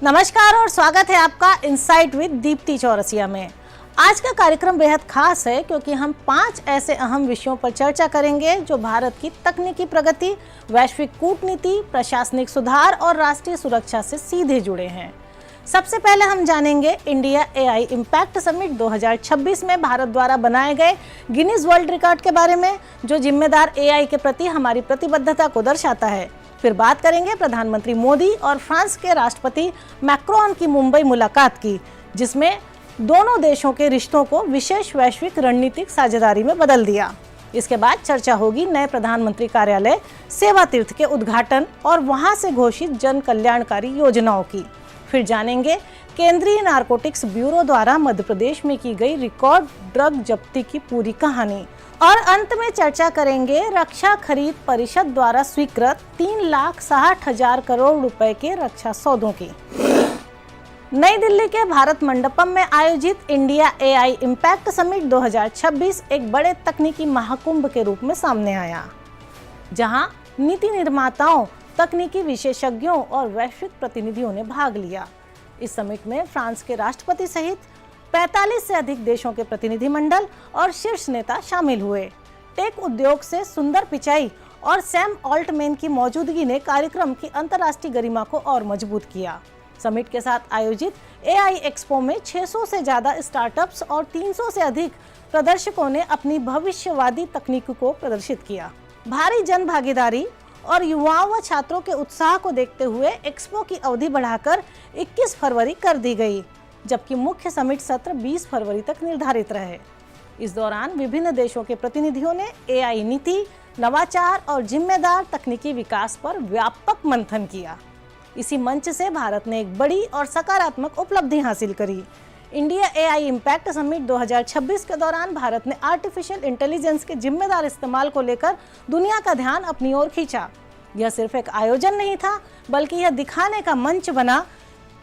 नमस्कार और स्वागत है आपका इनसाइट विद दीप्ति चौरसिया में। आज का कार्यक्रम बेहद खास है क्योंकि हम 5 ऐसे अहम विषयों पर चर्चा करेंगे जो भारत की तकनीकी प्रगति, वैश्विक कूटनीति, प्रशासनिक सुधार और राष्ट्रीय सुरक्षा से सीधे जुड़े हैं। सबसे पहले हम जानेंगे इंडिया एआई इम्पैक्ट समिट 2026 में भारत द्वारा बनाए गए गिनीज वर्ल्ड रिकॉर्ड के बारे में, जो जिम्मेदार एआई के प्रति हमारी प्रतिबद्धता को दर्शाता है। फिर बात करेंगे प्रधानमंत्री मोदी और फ्रांस के राष्ट्रपति मैक्रोन की मुंबई मुलाकात की, जिसमें दोनों देशों के रिश्तों को विशेष वैश्विक रणनीतिक साझेदारी में बदल दिया। इसके बाद चर्चा होगी नए प्रधानमंत्री कार्यालय सेवा तीर्थ के उद्घाटन और वहां से घोषित जन कल्याणकारी योजनाओं की। फिर जानेंगे केंद्रीय नारकोटिक्स ब्यूरो द्वारा मध्य प्रदेश में की गई रिकॉर्ड ड्रग जब्ती की पूरी कहानी। और अंत में चर्चा करेंगे रक्षा खरीद परिषद द्वारा स्वीकृत 3,60,000 करोड़ रुपए के रक्षा सौदों की। नई दिल्ली के भारत मंडपम में आयोजित इंडिया एआई इम्पैक्ट समिट 2026 एक बड़े तकनीकी महाकुंभ के रूप में सामने आया, जहां नीति निर्माताओं, तकनीकी विशेषज्ञों और वैश्विक प्रतिनिधियों ने भाग लिया। इस समिट में फ्रांस के राष्ट्रपति सहित 45 से अधिक देशों के प्रतिनिधिमंडल और शीर्ष नेता शामिल हुए। टेक उद्योग से सुंदर पिचाई और सैम ऑल्टमैन की मौजूदगी ने कार्यक्रम की अंतर्राष्ट्रीय गरिमा को और मजबूत किया। समिट के साथ आयोजित एआई एक्सपो में 600 से ज्यादा स्टार्टअप्स और 300 से अधिक प्रदर्शकों ने अपनी भविष्यवादी तकनीक को प्रदर्शित किया। भारी जन भागीदारी और युवाओं व छात्रों के उत्साह को देखते हुए एक्सपो की अवधि बढ़ाकर 21 फरवरी कर दी गई, जबकि मुख्य समिट सत्र 20 फरवरी तक निर्धारित रहे। इस दौरान विभिन्न देशों के प्रतिनिधियों ने एआई नीति, नवाचार और जिम्मेदार तकनीकी विकास पर व्यापक मंथन किया। इसी मंच से भारत ने एक बड़ी और सकारात्मक उपलब्धि हासिल करी। इंडिया एआई इम्पैक्ट समिट 2026 के दौरान भारत ने आर्टिफिशियल इंटेलिजेंस के जिम्मेदार इस्तेमाल को लेकर दुनिया का ध्यान अपनी ओर खींचा। यह सिर्फ एक आयोजन नहीं था, बल्कि यह दिखाने का मंच बना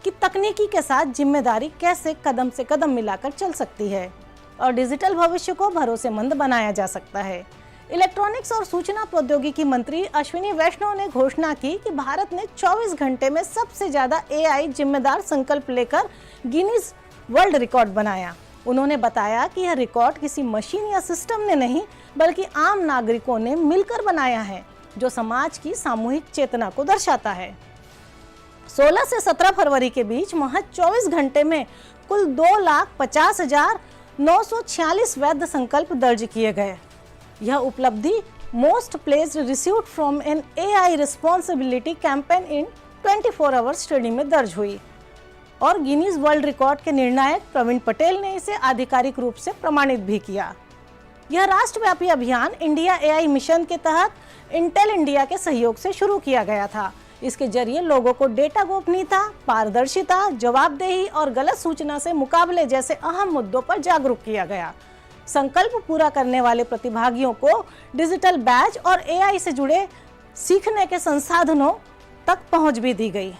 कि तकनीकी के साथ जिम्मेदारी कैसे कदम से कदम मिलाकर चल सकती है और डिजिटल भविष्य को भरोसेमंद बनाया जा सकता है। इलेक्ट्रॉनिक्स और सूचना प्रौद्योगिकी मंत्री अश्विनी वैष्णव ने घोषणा की कि भारत ने 24 घंटे में सबसे ज्यादा एआई जिम्मेदार संकल्प लेकर गिनीज वर्ल्ड रिकॉर्ड बनाया। उन्होंने बताया कि यह रिकॉर्ड किसी मशीन या सिस्टम ने नहीं, बल्कि आम नागरिकों ने मिलकर बनाया है, जो समाज की सामूहिक चेतना को दर्शाता है। 16 से 17 फरवरी के बीच महज 24 घंटे में कुल 2,50,946 वैध संकल्प दर्ज किए गए। यह उपलब्धि most placed received from an AI responsibility campaign in 24 hours study में दर्ज हुई और गिनीज वर्ल्ड रिकॉर्ड के निर्णायक प्रवीण पटेल ने इसे आधिकारिक रूप से प्रमाणित भी किया। यह राष्ट्रव्यापी अभियान इंडिया एआई मिशन के तहत इंटेल इंडिया के सहयोग से शुरू किया गया था। इसके जरिए लोगों को डेटा गोपनीयता, पारदर्शिता, जवाबदेही और गलत सूचना से मुकाबले जैसे अहम मुद्दों पर जागरूक किया गया। संकल्प पूरा करने वाले प्रतिभागियों को डिजिटल बैज और एआई से जुड़े सीखने के संसाधनों तक पहुंच भी दी गई।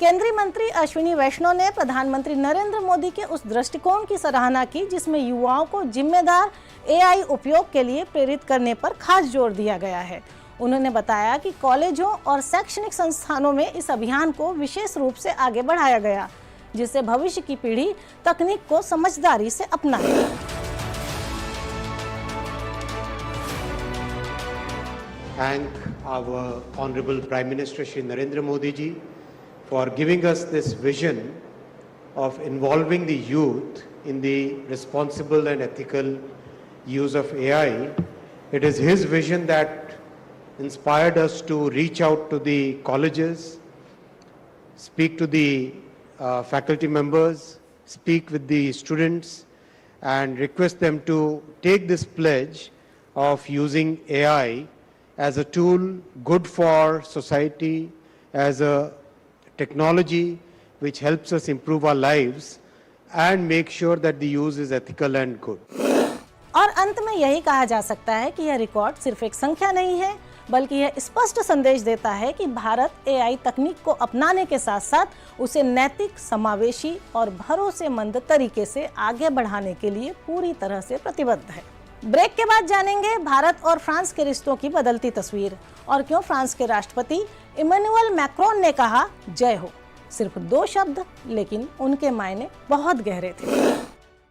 केंद्रीय मंत्री अश्विनी वैष्णव ने प्रधानमंत्री नरेंद्र मोदी के उस दृष्टिकोण की सराहना की जिसमें युवाओं को जिम्मेदार एआई उपयोग के लिए प्रेरित करने पर खास जोर दिया गया है। उन्होंने बताया कि कॉलेजों और शैक्षणिक संस्थानों में इस अभियान को विशेष रूप से आगे बढ़ाया गया, जिससे भविष्य की पीढ़ी तकनीक को समझदारी से अपनाए। Thank our Honorable Prime Minister Shri Narendra Modi ji for giving us this vision of involving the youth in the responsible and ethical use of AI. It is his vision that inspired us to reach out to the colleges, speak to the faculty members, speak with the students and request them to take this pledge of using AI as a tool good for society, as a technology which helps us improve our lives and make sure that the use is ethical and good. और अंत में यही कहा जा सकता है कि यह रिकॉर्ड सिर्फ एक संख्या नहीं है, बल्कि यह स्पष्ट संदेश देता है कि भारत एआई तकनीक को अपनाने के साथ साथ उसे नैतिक, समावेशी और भरोसेमंद तरीके से आगे बढ़ाने के लिए पूरी तरह से प्रतिबद्ध है। ब्रेक के बाद जानेंगे भारत और फ्रांस के रिश्तों की बदलती तस्वीर और क्यों फ्रांस के राष्ट्रपति इमैनुअल मैक्रोन ने कहा जय हो। सिर्फ 2 शब्द, लेकिन उनके मायने बहुत गहरे थे।